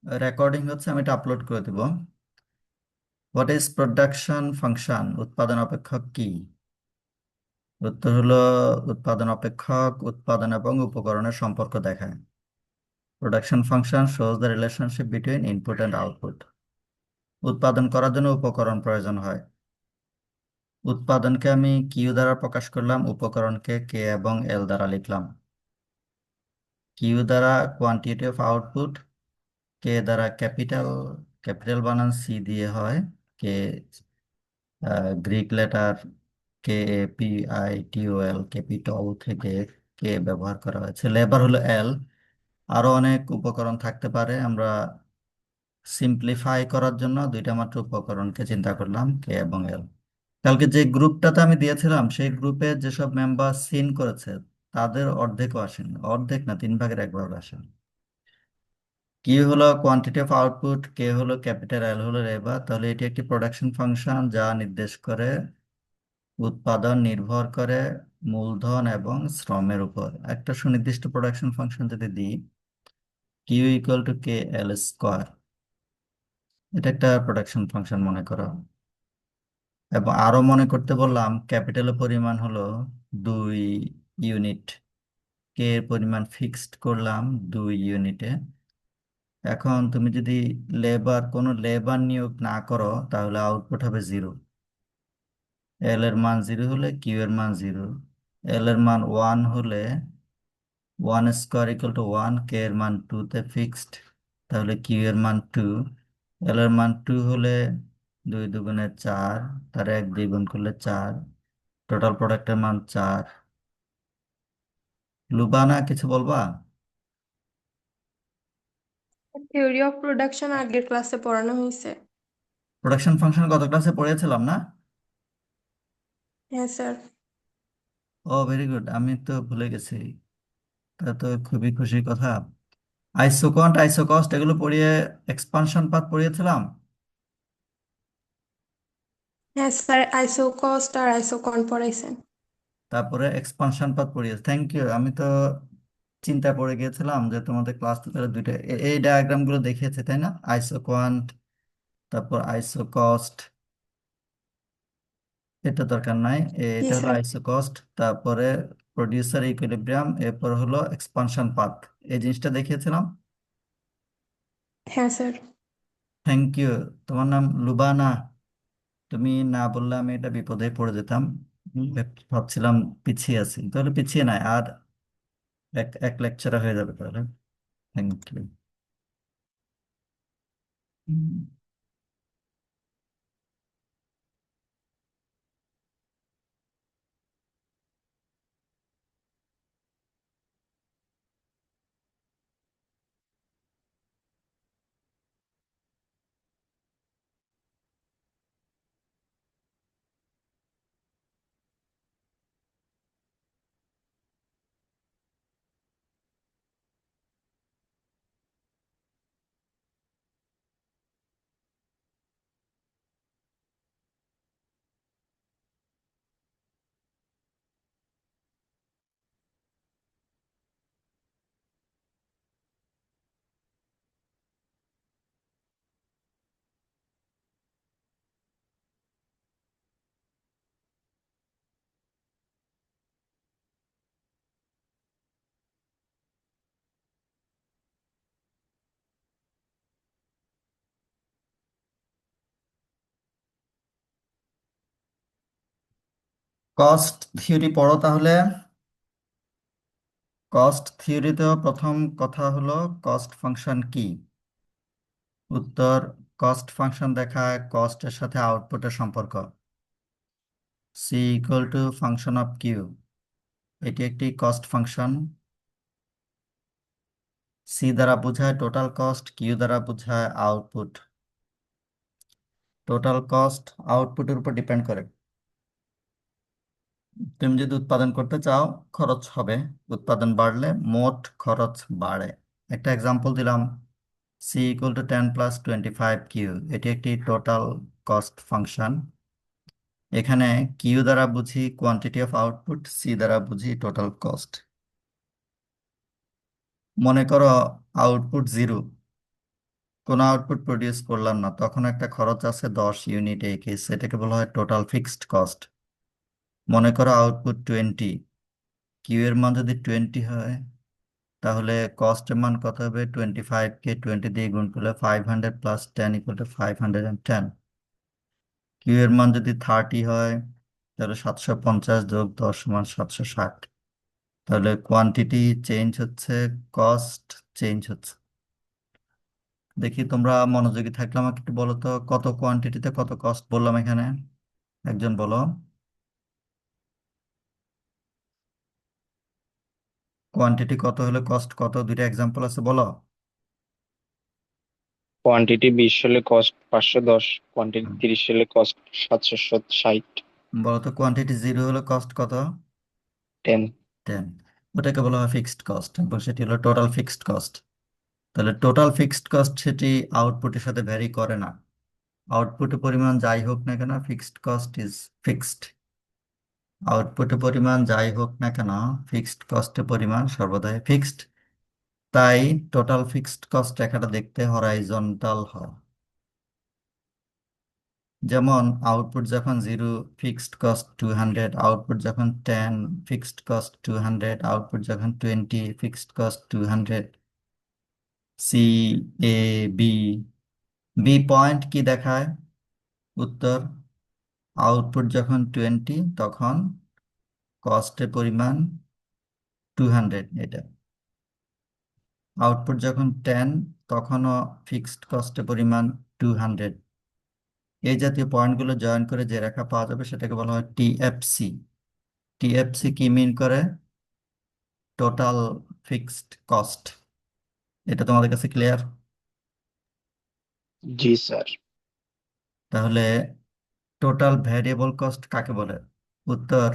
Recording হচ্ছে, আমি এটা আপলোড করে দেব। What is production function? উৎপাদন অপেক্ষক কি? উত্তর হলো, উৎপাদন অপেক্ষক উৎপাদন এবং উপকরণের সম্পর্ক দেখায়। Production function shows the relationship between input and output. উৎপাদন করার জন্য উপকরণ প্রয়োজন হয়। উৎপাদনকে আমি কিউ দ্বারা প্রকাশ করলাম, উপকরণকে কে এবং এল দ্বারা লিখলাম। কিউ দ্বারা কোয়ান্টিটি অফ আউটপুট, কে দ্বারা ক্যাপিটাল, ক্যাপিটাল বানান সি দিয়ে হয়। K Greek letter K A P I T O L, capital থেকে কে ব্যবহার করা হয়েছে। লেবার হলো এল। আরো অনেক উপকরণ থাকতে পারে, আমরা সিম্পলিফাই করার জন্য দুইটা মাত্র উপকরণকে চিন্তা করলাম, কে এবং এল। কালকে যে গ্রুপটাতে আমি দিয়েছিলাম, সেই গ্রুপে যেসব মেম্বার সিন করেছে তাদের অর্ধেকও আসেনি, অর্ধেক না, 3/1 আসেনি। কি হলো কোয়ান্টিটি অফ আউটপুট, কে হলো ক্যাপিটাল, এল হলো লেবার। তাহলে এটি একটি প্রোডাকশন ফাংশন যা নির্দেশ করে উৎপাদন নির্ভর করে মূলধন এবং শ্রমের উপর। একটা সুনির্দিষ্ট প্রোডাকশন ফাংশন যদি দিই, Q equal to K L square, এটা একটা প্রোডাকশন ফাংশন মনে করো। এবং আরো মনে করতে বললাম ক্যাপিটালের পরিমাণ হলো 2 ইউনিট, কে এর পরিমাণ ফিক্সড করলাম 2 ইউনিটে। এখন তুমি যদি কোনো লেবার নিয়োগ না করো তাহলে আউটপুট হবে 0। এল এর মান 0 হলে কিউ এর মান 0। এল এর মান 1 হলে 1 স্কোয়ার ইকুয়াল টু 1, কে এর মান 2 তে ফিক্সড, তাহলে কিউ এর মান 2। এল এর মান 2 হলে 2 × 2 = 4, তার 1 দিয়ে গুণ করলে 4, টোটাল প্রোডাক্টের মান 4। লুবানা, কিছু বলবা? থিওরি অফ প্রোডাকশন আগের ক্লাসে পড়ানো হয়েছে। প্রোডাকশন ফাংশন গত ক্লাসে পড়িয়েছিলাম না? হ্যাঁ স্যার। ও ভেরি গুড, আমি তো ভুলে গেছি। তা তো খুবই খুশির কথা। আইসোকন্ট, আইসোকস্ট এগুলো পড়িয়ে, এক্সপানশন পাথ পড়িয়েছিলাম। হ্যাঁ স্যার, আইসো কস্ট আর আইসো কন পড়াইছেন। তারপরে এক্সপানশন পাথ পড়িয়েছি, থ্যাংক ইউ। আমি তো চিন্তা পড়ে গিয়েছিলাম যে তোমাদের ক্লাস তো তাহলে দুইটা এই ডায়াগ্রাম গুলো দেখিয়েছে, তাই না? আইসোকোয়ান্ট, তারপর আইসোকস্ট, এটা দরকার নাই। জি এটা হলো স্যার। আইসোকস্ট, তারপরে প্রডিউসার ইকুইলিব্রিয়াম, এরপর হলো এক্সপানশন পাথ। এই জিনিসটা দেখিয়েছিলাম। হ্যাঁ স্যার। Thank you. তোমার নাম লুবানা, তুমি না বললে আমি এটা বিপদে পড়ে যেতাম। হুম, ভাবছিলাম পিছিয়ে আছি, তাহলে পিছিয়ে নাই আর, এক এক লেকচারে হয়ে যাবে তাহলে। Thank you. কস্ট থিওরি পড়ো তাহলে। কস্ট থিওরিতেও প্রথম কথা হলো কস্ট ফাংশন কি। উত্তর, কস্ট ফাংশন দেখায় কস্টের সাথে আউটপুটের সম্পর্ক। C equal to function of Q, এটি একটি কস্ট ফাংশন। সি দ্বারা বোঝায় টোটাল কস্ট, কিউ দ্বারা বোঝায় আউটপুট। টোটাল কস্ট আউটপুটের উপর ডিপেন্ড করে। তুমি যদি উৎপাদন করতে চাও, খরচ হবে। উৎপাদন বাড়লে মোট খরচ বাড়ে। একটা এক্সাম্পল দিলাম, সি ইকুয়াল টু 10 + 25 কিউ, এটি একটি টোটাল কস্ট ফাংশন। এখানে কিউ দ্বারা বুঝি কোয়ান্টিটি অফ আউটপুট, সি দ্বারা বুঝি টোটাল কস্ট। মনে করো আউটপুট 0, কোনো আউটপুট প্রডিউস করলাম না, তখন একটা খরচ আছে 10 ইউনিট, এই কেস এটাকে বলা হয় টোটাল ফিক্সড কস্ট। মনে করো আউটপুট 20, কিউ এর মান যদি 20 হয়, তাহলে কস্টের মান কত হবে? 25 কে 20 দিয়ে গুণ করলে 500 প্লাস 10 ইকুয়াল টু 510। কিউ এর মান যদি 30 হয়, তাহলে 750 যোগ 10 সমান 760। তাহলে কোয়ান্টিটি চেঞ্জ হচ্ছে, কস্ট চেঞ্জ হচ্ছে। দেখি তোমরা মনোযোগী থাকলে আমাকে একটু বলো তো, কত কোয়ান্টিটিতে কত কস্ট বললাম এখানে? একজন বলো। কোয়ান্টিটি কত হলে কস্ট কত? দুইটা এক্সাম্পল আছে, বলো। কোয়ান্টিটি 20 হলে কস্ট 510, কোয়ান্টিটি হুম। 30 হলে কস্ট 760। বলো তো কোয়ান্টিটি 0 হলে কস্ট কত? 10। 10। ওটাকে বলা হয় ফিক্সড কস্ট, এবং সেটি হলো টোটাল ফিক্সড কস্ট। তাহলে টোটাল ফিক্সড কস্ট সেটি আউটপুটের সাথে ভ্যারি করে না। আউটপুটের পরিমাণ যাই হোক না কেন, ফিক্সড কস্ট ইজ ফিক্সড। আউটপুটের পরিমাণ যাই হোক না কেন, ফিক্সড কস্টের পরিমাণ সর্বদাই ফিক্সড। তাই টোটাল ফিক্সড কস্ট রেখাটা দেখতে হরাইজন্টাল হয়। যেমন আউটপুট যখন 0, ফিক্সড কস্ট 200, আউটপুট যখন 10, ফিক্সড কস্ট 200, আউটপুট যখন 20, ফিক্সড কস্ট 200। সি, এ, বি। বি পয়েন্ট কি দেখায়? উত্তর, আউটপুট যখন 20 তখন কস্টের পরিমাণ 200, এটা। আউটপুট যখন 10 তখনও ফিক্সড কস্টের পরিমাণ 200। এই জাতীয় পয়েন্টগুলো জয়েন করে যে রেখা পাওয়া যাবে সেটাকে বলা হয় টিএফসি। টিএফসি কি মিন করে? Total fixed cost. এটা তোমাদের কাছে ক্লিয়ার? জি স্যার। তাহলে টোটাল ভ্যারিয়েবল কস্ট কাকে বলে? উত্তর,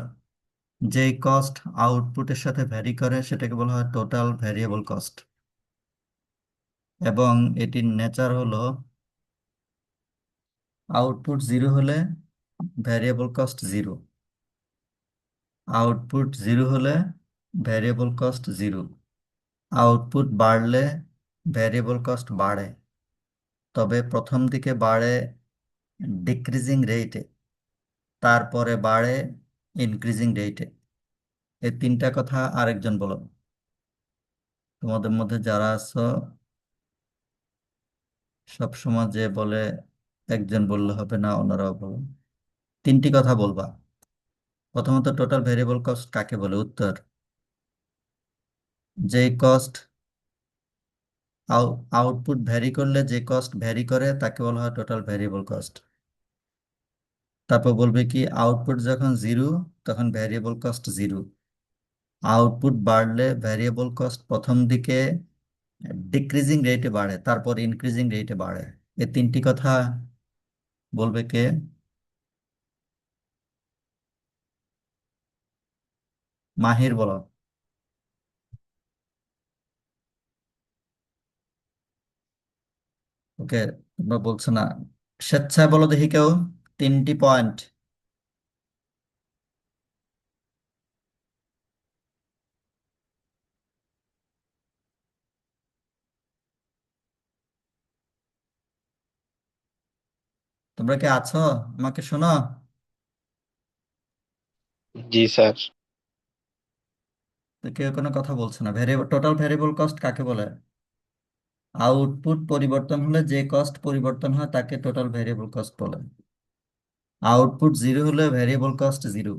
যেই কস্ট আউটপুটের সাথে ভ্যারি করে সেটাকে বলা হয় টোটাল ভ্যারিয়েবল কস্ট। এবং এটির নেচার হলো, আউটপুট 0 হলে ভ্যারিয়েবল কস্ট 0, আউটপুট 0 হলে ভ্যারিয়েবল কস্ট 0। আউটপুট বাড়লে ভ্যারিয়েবল কস্ট বাড়ে, তবে প্রথম দিকে বাড়ে ডিক্রিজিং রেটে, তারপরে বাড়ে ইনক্রিজিং রেটে। এই তিনটা কথা আরেকজন বলো। তোমাদের মধ্যে যারা আছো, সব সময় যে বলে একজন বললে হবে না, অন্যরাও বলো। তিনটি কথা বলবা। প্রথমত, টোটাল ভেরিয়েবল কস্ট কাকে বলে? উত্তর, যে কস্ট আউটপুট ভ্যারি করলে যে কস্ট ভ্যারি করে তাকে বলা হয় টোটাল ভ্যারিয়েবল কস্ট। তারপর বলবে কি, আউটপুট যখন 0 তখন ভ্যারিয়েবল কস্ট 0। আউটপুট বাড়লে ভ্যারিয়েবল কস্ট প্রথম দিকে ডিক্রিজিং রেটে বাড়ে, তারপর ইনক্রিজিং রেটে বাড়ে। এই তিনটি কথা বলবে কে? মাহির, বলো। ওকে, তোমরা বলছো না, স্বেচ্ছায় বলো দেখি কেউ, তিনটি পয়েন্ট। তোমরা কি আছো? আমাকে শোনো। জি স্যার। তো কেউ কোনো কথা বলছো না। ভ্যারিয়েবল, টোটাল ভ্যারিয়েবল কস্ট কাকে বলে? আউটপুট পরিবর্তন হলে যে কস্ট পরিবর্তন হয় তাকে টোটাল ভ্যারিয়েবল কস্ট বলে। আউটপুট 0 হলে ভ্যারিয়েবল কস্ট 0।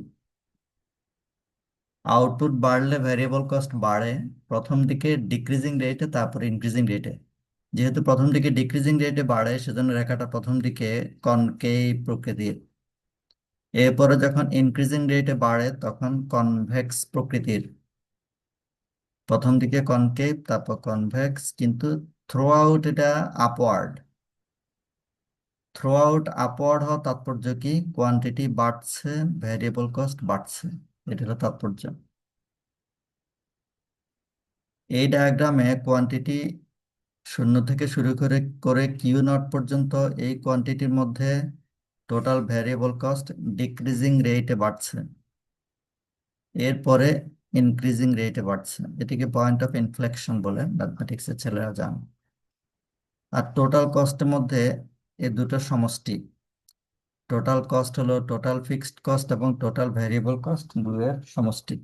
আউটপুট বাড়লে ভ্যারিয়েবল কস্ট বাড়ে, প্রথম দিকে ডিক্রিজিং রেটে, তারপর ইনক্রিজিং রেটে। যেহেতু প্রথম দিকে ডিক্রিজিং রেটে বাড়ে, সেজন্য রেখাটা প্রথম দিকে কনকেভ প্রকৃতির। এরপরে যখন ইনক্রিজিং রেটে বাড়ে তখন কনভেক্স প্রকৃতির। প্রথম দিকে কনকেভ, তারপর কনভেক্স, কিন্তু থ্রু আউট এটা আপওয়ার্ড। থ্রু আউট আপওয়ার্ড হওয়ার তাৎপর্য কি? কোয়ান্টিটি বাড়ছে, ভ্যারিয়েবল কস্ট বাড়ছে, এটা হলো তাৎপর্য। এই ডায়াগ্রামে কোয়ান্টিটি 0 থেকে শুরু করে করে কিউ নট পর্যন্ত, এই কোয়ান্টিটির মধ্যে টোটাল ভ্যারিয়েবল কস্ট ডিক্রিজিং রেটে বাড়ছে, এরপরে ইনক্রিজিং রেটে বাড়ছে। এটিকে পয়েন্ট অফ ইনফ্লেকশন বলে, ম্যাথমেটিক্সের ছেলেরা জানে। আর টোটাল কস্টের মধ্যে এই দুটো সমষ্টি। টোটাল কস্ট হলো টোটাল ফিক্সড কস্ট এবং টোটাল ভ্যারিয়েবল কস্ট দুয়ের সমষ্টি।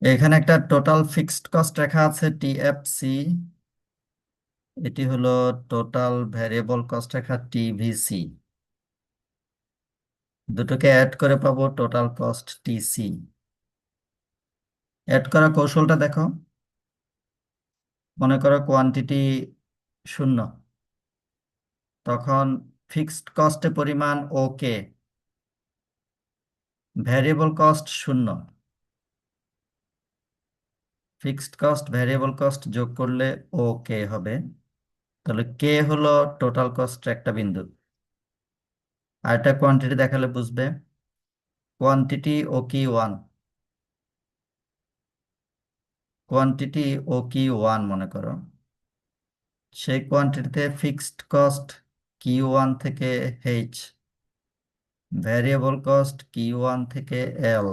এখানে একটা টোটাল ফিক্সড কস্ট রেখা আছে টিএফসি, এটি হলো টোটাল ভ্যারিয়েবল কস্ট রেখা টিভিসি। দুটোকে অ্যাড করে পাবো টোটাল কস্ট টিসি। অ্যাড করা কৌশলটা দেখো। মনে করো কোয়ান্টিটি 0, তখন ফিক্সড কস্টের পরিমাণ okay, variable cost 0। Fixed cost variable cost যোগ করলে ওকে হবে। তাহলে কে হলো টোটাল কস্টের একটা বিন্দু। আর একটা কোয়ান্টিটি দেখালে বুঝবে। কোয়ান্টিটি ও কি 1, কোয়ান্টিটি ও কি 1 মনে করো। সেই কোয়ান্টিটিতে ফিক্সড কস্ট Q1 থেকে H, ভ্যারিয়েবল কস্ট Q1 থেকে L।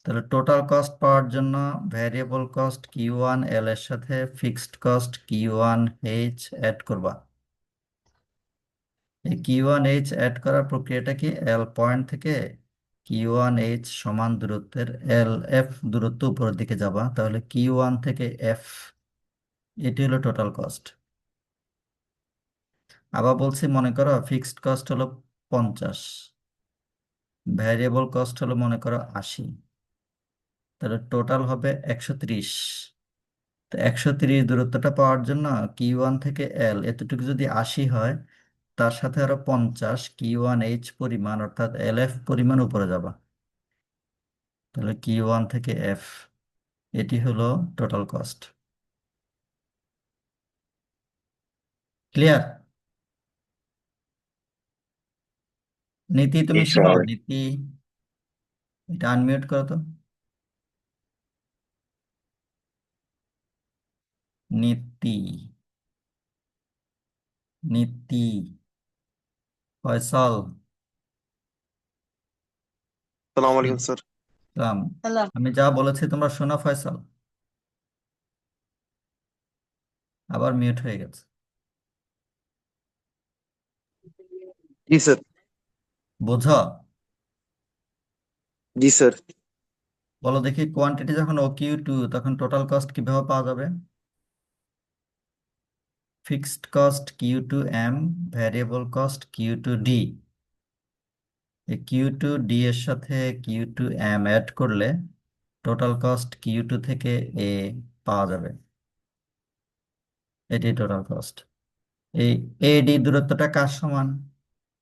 তাহলে টোটাল কস্ট পাওয়ার জন্য ভ্যারিয়েবল কস্ট Q1 L এর সাথে fixed cost Q1 H add করবা। এই Q1 H অ্যাড করার প্রক্রিয়াটা কি, L পয়েন্ট থেকে Q1 H সমান দূরত্বের LF দূরত্ব উপরের দিকে যাবা, তাহলে Q1 থেকে F, এটি হলো টোটাল কস্ট। আবার বলছি, মনে করো ফিক্সড কস্ট হলো 50, ভ্যারিয়েবল কস্ট হলো মনে করো 80, তাহলে টোটাল হবে 130। তো 130 দূরত্বটা পাওয়ার জন্য Q1 থেকে L এতটুকু যদি 80 হয়, তার সাথে আরো 50 Q1 H পরিমাণ অর্থাৎ LF পরিমাণ উপরে যাবা। তাহলে Q1 থেকে F, এটি হলো টোটাল কস্ট। ক্লিয়ার? নীতি জি তুমি শোনো, স্যার। নীতি এটা আনমিউট করো তো। নীতি, নীতি, ফয়সাল, সালাম আলাইকুম স্যার। ইসলাম। আমি যা বলেছি তোমরা শোনো ফয়সাল? আবার মিউট হয়ে গেছে। জি স্যার। বোঝো? জি স্যার। বলো দেখি, কোয়ান্টিটি যখন OQ2 তখন টোটাল কস্ট কিভাবে পাওয়া যাবে? Fixed cost Q2M, variable cost Q2D। এই Q2D এর সাথে Q2M অ্যাড করলে টোটাল কস্ট Q2 থেকে A পাওয়া যাবে। এটি টোটাল কস্ট। এই AD দূরত্বটা কার সমান?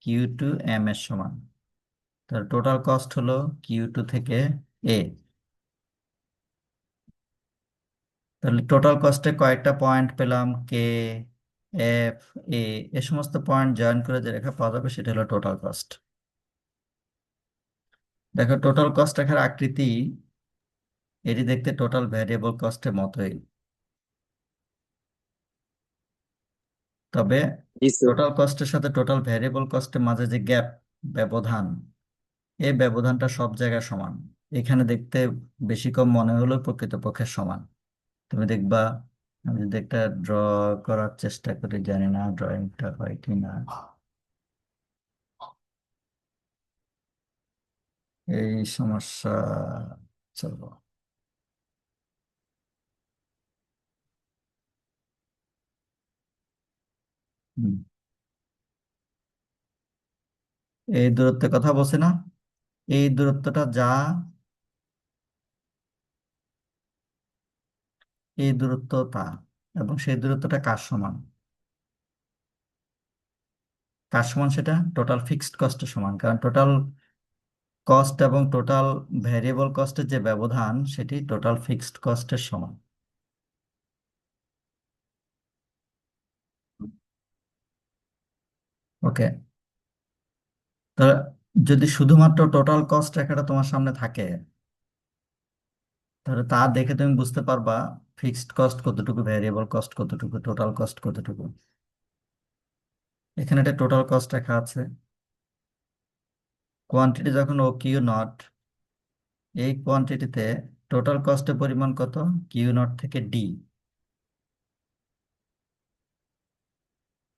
Q2M এর সমান। তাহলে টোটাল কস্ট হলো Q2 থেকে A। তাহলে টোটাল কস্টে কয়েকটা পয়েন্ট পেলাম, কে, এফ, এ, এ সমস্ত পয়েন্ট জয়েন করে যে রেখা পাওয়া যাবে সেটা হলো টোটাল কস্ট। দেখো টোটাল কস্ট রেখার আকৃতি এটি দেখতে টোটাল ভ্যারিয়েবল কস্টের মতোই, তবে জি স্যার। টোটাল কস্টের সাথে টোটাল ভ্যারিয়েবল কস্টের মাঝে যে গ্যাপ, ব্যবধান, এই ব্যবধানটা সব জায়গায় সমান। এখানে দেখতে বেশি কম মনে হলেও প্রকৃতপক্ষে সমান। তুমি দেখবা, আমি যদি একটা ড্র করার চেষ্টা করি, জানি না ড্রয়িংটা হয় কি না। এই সমস্যা, চলো। হুম, এই দূরত্বের কথা বলছি না, এই দূরত্বটা যা, এই দূরত্ব তা, এবং সেই দূরত্বটা কার সমান? কার সমান? সেটা টোটাল ফিক্সড কস্টের সমান, কারণ টোটাল কস্ট এবং টোটাল ভ্যারিয়েবল কস্টের যে ব্যবধান সেটি টোটাল ফিক্সড কস্টের সমান। ওকে, তো যদি শুধুমাত্র টোটাল কস্ট রেখাটা তোমার সামনে থাকে, তাহলে তা দেখে তুমি বুঝতে পারবা ফিক্সড কস্ট কতটুকু, ভ্যারিয়েবল কস্ট কতটুকু, টোটাল কস্ট কতটুকু। এখানে একটা টোটাল কস্ট রেখা আছে, কোয়ান্টিটি যখন ও কিউ নট, এই কোয়ান্টিটিতে টোটাল কস্টের পরিমাণ কত? কিউ নট থেকে ডি,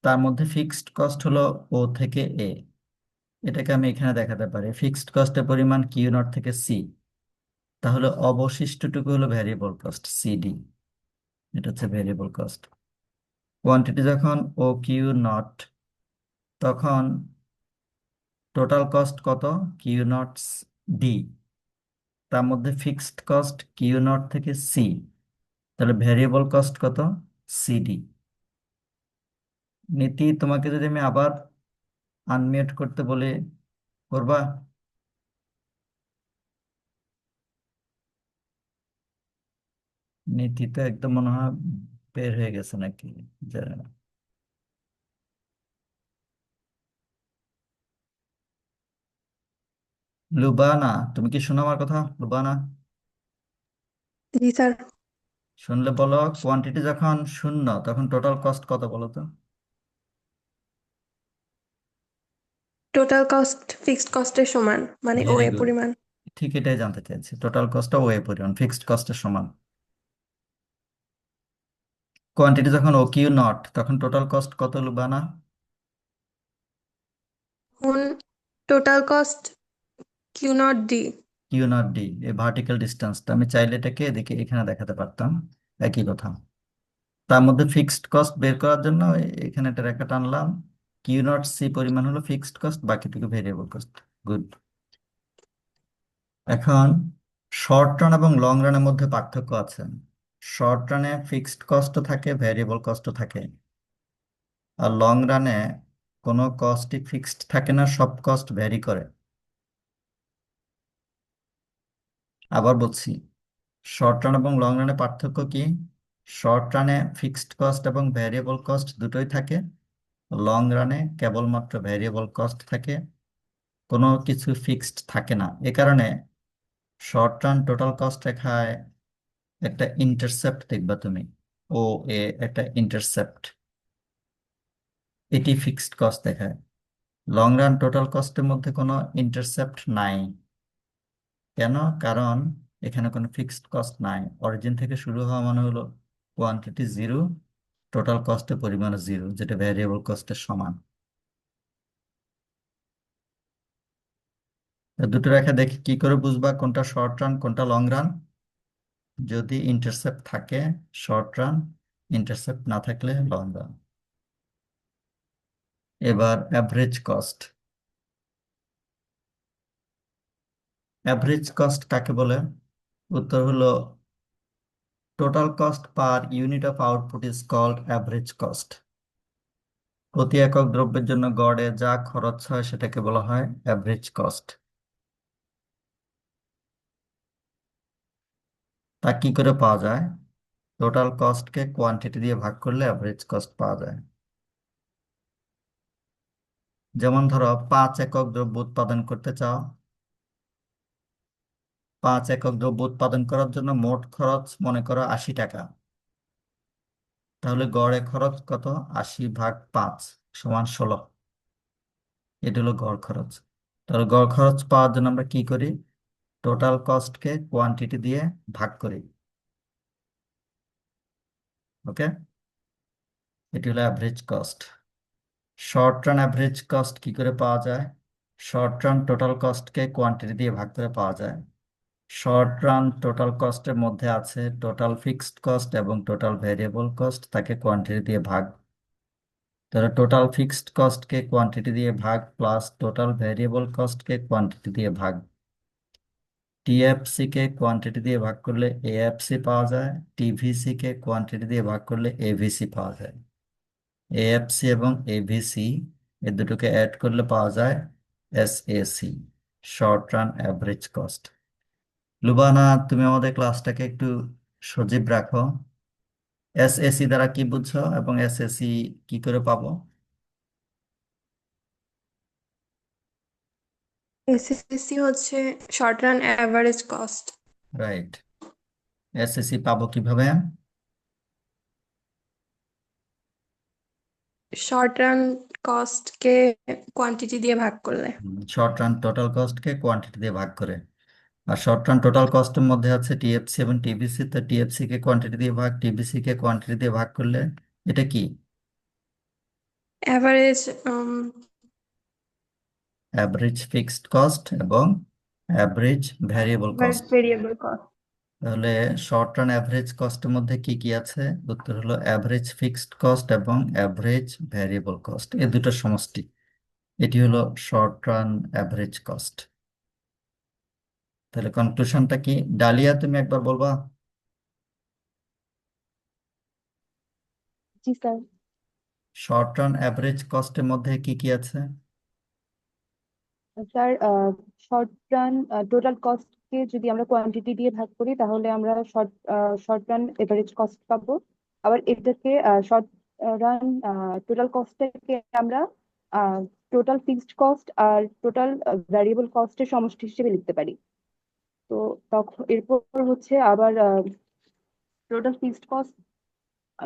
তার মধ্যে ফিক্সড কস্ট হলো ও থেকে এ। এটাকে আমি এখানে দেখাতে পারি ফিক্সড কস্টের পরিমাণ কিউ নট থেকে সি, তাহলে অবশিষ্টটুকু হলো ভ্যারিয়েবল কস্ট সিডি। এটা হচ্ছে ভ্যারিয়েবল কস্ট। কোয়ান্টিটি যখন ও কিউ নট, তখন টোটাল কস্ট কত? কিউ নট ডি, তার মধ্যে ফিক্সড কস্ট কিউ নট থেকে সি, তাহলে ভ্যারিয়েবল কস্ট কত? সিডি। নীতি, তোমাকে যদি আমি আবার আনমিউট করতে বলি, করবা? নীতি তো একদম মনে হয় বের হয়ে গেছে নাকি, জানি না। লুবানা, তুমি কি শোনো আমার কথা? লুবানা, জি স্যার। শুনলে বলো, কোয়ান্টিটি যখন শূন্য তখন টোটাল কস্ট কত বলো তো? টোটাল কস্ট ফিক্সড কস্টের সমান, মানে ও ভেরি এ গুড, পরিমাণ। ঠিক এটাই জানতে চাইছি, টোটাল কস্টটা ওয়ে পরিমাণ ফিক্সড কস্টের সমান। কোয়ান্টিটি যখন ও কিউ নট, তখন টোটাল কস্ট কত লুবানা? এখন total cost Q naught D. Q naught D, এই ভার্টিক্যাল ডিস্টেন্সটা আমি চাইলে এটাকে এদিকে এখানে দেখাতে পারতাম, একই কথা। তার মধ্যে ফিক্সড কস্ট বের করার জন্য এখানে একটা রেখা টানলাম, কিউ নট সি পরিমাণ হলো ফিক্সড কস্ট, বাকিটুকু ভেরিয়েবল কস্ট। গুড। এখন শর্ট রান এবং লং রানের মধ্যে পার্থক্য আছে। শর্ট রানে ফিক্সড কস্টও থাকে, ভেরিয়েবল কস্টও থাকে, আর লং রানে কোনো কস্টই ফিক্সড থাকে না, সব কস্ট ভ্যারি করে। আবার বলছি, শর্ট রান এবং লং রানে পার্থক্য কি? শর্ট রানে ফিক্সড কস্ট এবং ভ্যারিয়েবল কস্ট দুটোই থাকে, লং রানে কেবলমাত্র ভ্যারিয়েবল কস্ট থাকে, কোনো কিছু ফিক্সড থাকে না। এ কারণে শর্ট রান টোটাল কস্ট রেখায় একটা ইন্টারসেপ্ট দেখবা তুমি, ও এ একটা ইন্টারসেপ্ট, এটি ফিক্সড কস্ট দেখায়। লং রান টোটাল কস্টের মধ্যে কোনো ইন্টারসেপ্ট নাই। কেন? কারণ এখানে কোনো ফিক্সড কস্ট নাই, অরিজিন থেকে শুরু হওয়া মানে হলো কোয়ান্টিটি জিরো, টোটাল কস্টের পরিমাণ জিরো, যেটা ভ্যারিয়েবল কস্টের সমান। তো দুটো রেখা দেখে কি করে বুঝবা কোনটা শর্ট রান কোনটা লং রান? যদি ইন্টারসেপ্ট থাকে শর্ট রান, ইন্টারসেপ্ট না থাকলে লং রান। এবার অ্যাভারেজ কস্ট। অ্যাভারেজ কস্ট কাকে বলে? উত্তর হলো total cost per unit of output is called average cost. প্রতি একক দ্রব্যের জন্য গড়ে যা খরচ হয় সেটাকে বলা হয় অ্যাভারেজ কস্ট। তা কি করে পাওয়া যায়? টোটাল কস্টকে কোয়ান্টিটি দিয়ে ভাগ করলে অ্যাভারেজ কস্ট পাওয়া যায়। যেমন ধরো 5 একক দ্রব্য উৎপাদন করতে চাও, 5 একক দ্রব্য উৎপাদন করার জন্য মোট খরচ মনে করো 80 টাকা, তাহলে গড়ে খরচ কত? 80/5 সমান 16। এটা হলো গড় খরচ। তাহলে গড় খরচ পাওয়ার জন্য আমরা কি করি? টোটাল কস্টকে কোয়ান্টিটি দিয়ে ভাগ করি। ওকে, এটি হলো average cost. Short run average cost কি করে পাওয়া যায়? শর্ট রান টোটাল কস্টকে কোয়ান্টিটি দিয়ে ভাগ করে পাওয়া যায়। শর্ট রান টোটাল কস্টের মধ্যে আছে টোটাল ফিক্সড কস্ট এবং টোটাল ভেরিয়েবল কস্ট, তাকে কোয়ান্টিটি দিয়ে ভাগ। তাহলে টোটাল ফিক্সড কস্টকে কোয়ান্টিটি দিয়ে ভাগ প্লাস টোটাল ভেরিয়েবল কস্টকে কোয়ান্টিটি দিয়ে ভাগ। টিএফসি কে কোয়ান্টিটি দিয়ে ভাগ করলে এএফসি পাওয়া যায়, টিভিসি কে কোয়ান্টিটি দিয়ে ভাগ করলে এভিসি পাওয়া যায়। এএফসি এবং এভিসি এ দুটোকে অ্যাড করলে পাওয়া যায় SAC, short run average cost. Lubana, তুমি আমাদের ক্লাসটাকে একটু সজীব রাখো। এসএসি দ্বারা কি বুঝছো এবং এসএসি কি করে পাবো? এসএসসি হচ্ছে short run average cost. Right. SAC পাবো কিভাবে? শর্ট রান কস্টকে কোয়ান্টিটি দিয়ে ভাগ করলে। শর্ট রান টোটাল কস্টকে কোয়ান্টিটি দিয়ে ভাগ করে। আর শর্ট রান টোটাল কস্টের মধ্যে আছে টিএফসি এবং টিভিসি, তো টিএফসি কে কোয়ান্টিটি দিয়ে ভাগ, টিভিসি কে কোয়ান্টিটি দিয়ে ভাগ করলে এটা কি? অ্যাভারেজ অ্যাভারেজ ফিক্সড কস্ট এবং average variable cost. Variable cost. তাহলে শর্ট রান অ্যাভারেজ কস্টের মধ্যে কি কি আছে? উত্তর হলো অ্যাভারেজ ফিক্সড কস্ট এবং অ্যাভারেজ ভ্যারিয়েবল কস্ট, এই দুটো সমষ্টি। এটি হলো শর্ট রান অ্যাভারেজ কস্ট। তাহলে কনক্লুশনটা কি? ডালিয়া, তুমি একবার বলবা। জি স্যার। শর্ট রান অ্যাভারেজ কস্টের মধ্যে কি কি আছে? স্যার, শর্ট রান টোটাল কস্টকে যদি আমরা কোয়ান্টিটি দিয়ে ভাগ করি তাহলে আমরা শর্ট রান এভারেজ কস্ট পাবো। আবার এটাকে শর্ট রান টোটাল কস্টটাকে আমরা টোটাল ফিক্সড কস্ট আর টোটাল ভ্যারিয়েবল কস্টের সমষ্টি হিসেবে লিখতে পারি। তো তখন এরপর হচ্ছে আবার টোটাল ফিক্সড কস্ট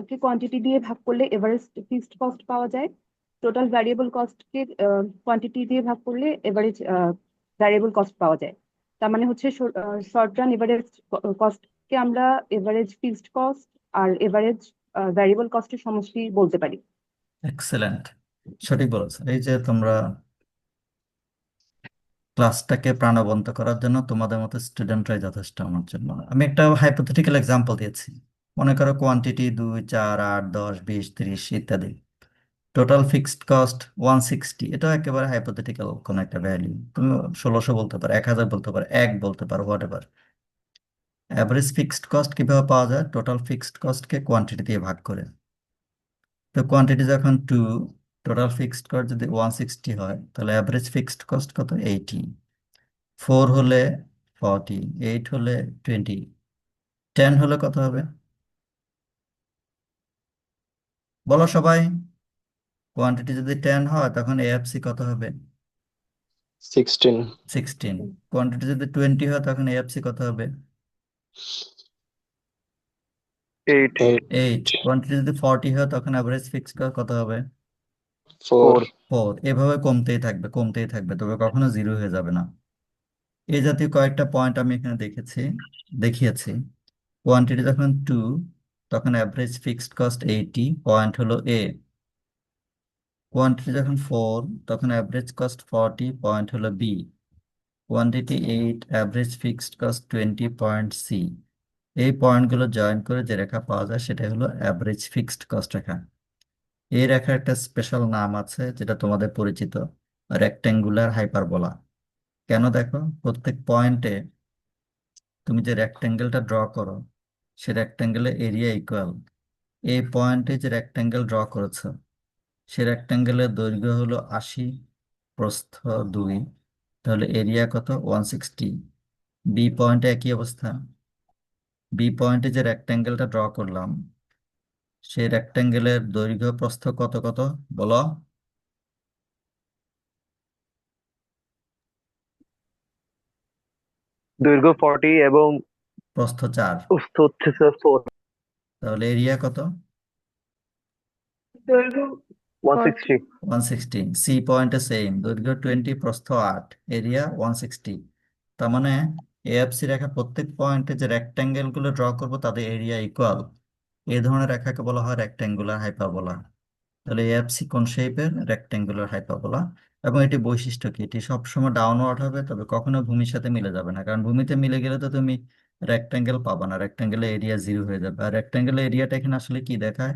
কে কোয়ান্টিটি দিয়ে ভাগ করলে এভারেজ ফিক্সড কস্ট পাওয়া যায়। টোটাল ভ্যারিয়েবল কস্টকে কোয়ান্টিটি দিয়ে ভাগ করলে এভারেজ ভ্যারিয়েবল কস্ট পাওয়া যায়। তার মানে হচ্ছে শর্ট রান এভারেজ কস্টকে আমরা এভারেজ ফিক্সড কস্ট আর এভারেজ ভ্যারিয়েবল কস্টের সমষ্টি বলতে পারি। এক্সেলেন্ট, সঠিক বলেছো। এই যে তোমরা ক্লাসটাকে প্রাণবন্ত করার জন্য তোমাদের মতো স্টুডেন্টরাই যথেষ্ট আমার জন্য। আমি একটা হাইপোথেটিক্যাল এক্সাম্পল দিয়েছি। মনে করো কোয়ান্টিটি 2, 4, 8, 10, 20, 30 ইত্যাদি। টোটাল ফিক্সড কস্ট 160, এটাও একেবারে হাইপোথেটিক্যাল কোন একটা ভ্যালু। তুমি 1600 বলতে পারো, 1000 বলতে পারো, 1 বলতে পারো, what ever. Average fixed cost কিভাবে পাওয়া যায়? টোটাল ফিক্সড কস্টকে কোয়ান্টিটি দিয়ে ভাগ করে। তো কোয়ান্টিটি যখন 2, টোটাল ফিক্সড কস্ট যদি 160 হয়, তাহলে অ্যাভারেজ ফিক্সড কস্ট কত? 80। 4 হলে 40, 8 হলে 20, 10 হলে কত হবে? বলো সবাই। কোয়ান্টিটি যদি 10 হয় তখন এএফসি কত হবে? 16, 16। কোয়ান্টিটি যদি 20 হয় তখন এএফসি কত হবে? 8, 8। কোয়ান্টিটি যদি 40 হয় তখন অ্যাভারেজ ফিক্সড কস্ট কত হবে? 4, 4। এভাবে কমতেই থাকবে, কমতেই থাকবে, তবে কখনো জিরো হয়ে যাবে না। এই জাতীয় কয়েকটা পয়েন্ট আমি এখানে দেখিয়েছি। কোয়ান্টিটি যখন 2, তখন অ্যাভারেজ ফিক্সড কস্ট 80, পয়েন্ট হলো এ। কোয়ান্টিটি যখন 4, তখন অ্যাভারেজ কস্ট 40, পয়েন্ট হলো B. Quantity 8, average fixed cost 20, point C. এই পয়েন্টগুলো জয়েন করে যে রেখা পাওয়া যায় সেটা হলো অ্যাভারেজ ফিক্সড কস্ট রেখা। এই রেখার একটা স্পেশাল নাম আছে যেটা তোমাদের পরিচিত, রেক্টেঙ্গুলার হাইপারবোলা। কেন? দেখো, প্রত্যেক পয়েন্টে তুমি যে রেক্টেঙ্গেলটা ড্র করো সে রেক্টেঙ্গেলের এরিয়া ইকুয়াল। এই পয়েন্টে যে রেক্টেঙ্গেল ড্র করেছো সে রেক্টেঙ্গেলের দৈর্ঘ্য হলো 80, প্রস্থ 2, তাহলে এরিয়া কত? 160। বি পয়েন্টে একই অবস্থা। বি পয়েন্টে যে রেক্টেঙ্গেলটা ড্র করলাম সেই রেক্টেঙ্গেলের দৈর্ঘ্য প্রস্থ কত কত বলো? দৈর্ঘ্য 40 এবং প্রস্থ 4। প্রস্থ হচ্ছে স্যার 4। তাহলে এরিয়া কত? দৈর্ঘ্য 40। 160। 160। সি পয়েন্টে সেম, দৈর্ঘ্য 20, প্রস্থ 8, এরিয়া 160। তার মানে এএফসি রেখা প্রত্যেক পয়েন্টে যে রেক্ট্যাঙ্গেল গুলো ড্র করবো তাদের এরিয়া ইকুয়াল, এই ধরনের রেখাকে বলা হয় রেক্ট্যাঙ্গুলার হাইপারবোলা। তাহলে এএফসি কোন শেপের? Rectangular hyperbola. এবং এটি বৈশিষ্ট্য কি? এটি সবসময় ডাউনওয়ার্ড হবে, তবে কখনো ভূমির সাথে মিলে যাবে না, কারণ ভূমিতে মিলে গেলে তো তুমি রেক্ট্যাঙ্গেল পাবা না, রেক্ট্যাঙ্গেলের এরিয়া 0 হয়ে যাবে। আর রেক্ট্যাঙ্গেলের এরিয়াটা এখানে আসলে কি দেখায়?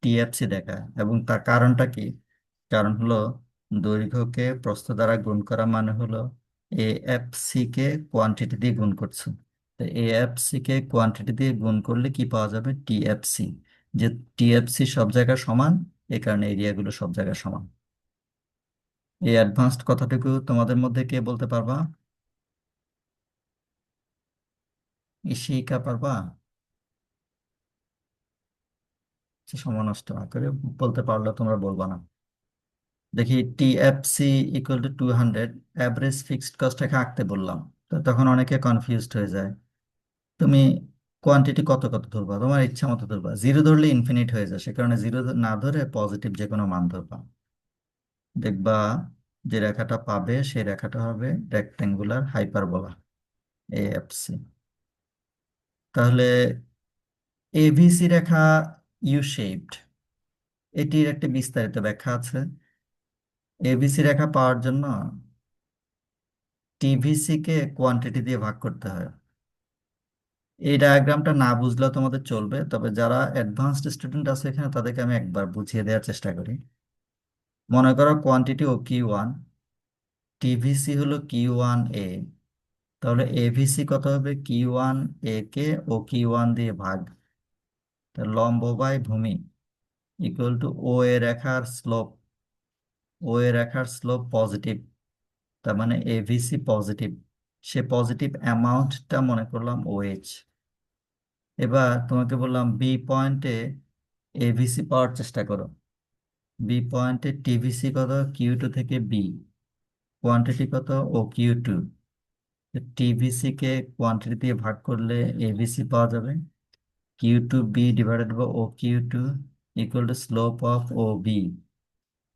টিএফসি দেখায়। এবং তার কারণটা কি? কারণ হলো দৈর্ঘ্যকে প্রস্থ দ্বারা গুণ করা মানে হলো এএফসি কে কোয়ান্টিটি দিয়ে গুণ করছো। তো এএফসি কে কোয়ান্টিটি দিয়ে গুণ করলে কি পাওয়া যাবে? টিএফসি। যে টিএফসি সব জায়গায় সমান, এই কারণে এরিয়াগুলো সব জায়গায় সমান। এই অ্যাডভান্সড কথাটুকু তোমাদের মধ্যে কে বলতে পারবা? ইশিকা পারবা? আচ্ছা, সময় নষ্ট না করে বলতে পারলে তোমরা বলবা না। দেখি, TFC equal to 200, average fixed কস্টটাকে আঁকতে বললাম, তো তখন অনেকে কনফিউজড হয়ে যায়। তুমি কোয়ান্টিটি কত কত ধরবা? তোমার ইচ্ছা মতো ধরবা, জিরো ধরলে ইনফিনিট হয়ে যায়, সে কারণে জিরো না ধরে পজিটিভ যে কোনো মান ধরবা। দেখবা যে রেখাটা পাবে সেই রেখাটা হবে রেক্ট্যাঙ্গুলার হাইপারবোলা, এএফসি। তাহলে এভিসি রেখা ইউ শেপড, এটির একটি বিস্তারিত ব্যাখ্যা আছে। এভিসি রেখা পাওয়ার জন্য টিভিসি কে কোয়ান্টিটি দিয়ে ভাগ করতে হয়। এই ডায়াগ্রামটা না বুঝলেও তোমাদের চলবে, তবে যারা অ্যাডভান্সড স্টুডেন্ট আছে এখানে তাদেরকে আমি একবার বুঝিয়ে দেওয়ার চেষ্টা করি। মনে করো কোয়ান্টিটি ও কিউ 1, টিভিসি হলো কিউ 1 এ, তাহলে এভিসি কত হবে? কিউ 1 এ কে ও কিউ 1 দিয়ে ভাগ, তা লম্ব বাই ভূমি ইকুয়াল টু ও এ রেখার স্লোপ। ও এ রেখার স্লোপ পজিটিভ, তার মানে এভিসি পজিটিভ, সে পজিটিভ অ্যামাউন্টটা মনে করলাম ও এইচ। এবার তোমাকে বললাম বি পয়েন্টে এভিসি পাওয়ার চেষ্টা করো। বি পয়েন্টে টিভিসি কত? কিউ 2 থেকে বি, কোয়ান্টিটি কত? O Q 2। টিভিসি কে কোয়ান্টিটি দিয়ে ভাগ করলে এভিসি পাওয়া যাবে, Q 2 B divided by O Q 2 equal to slope of O B.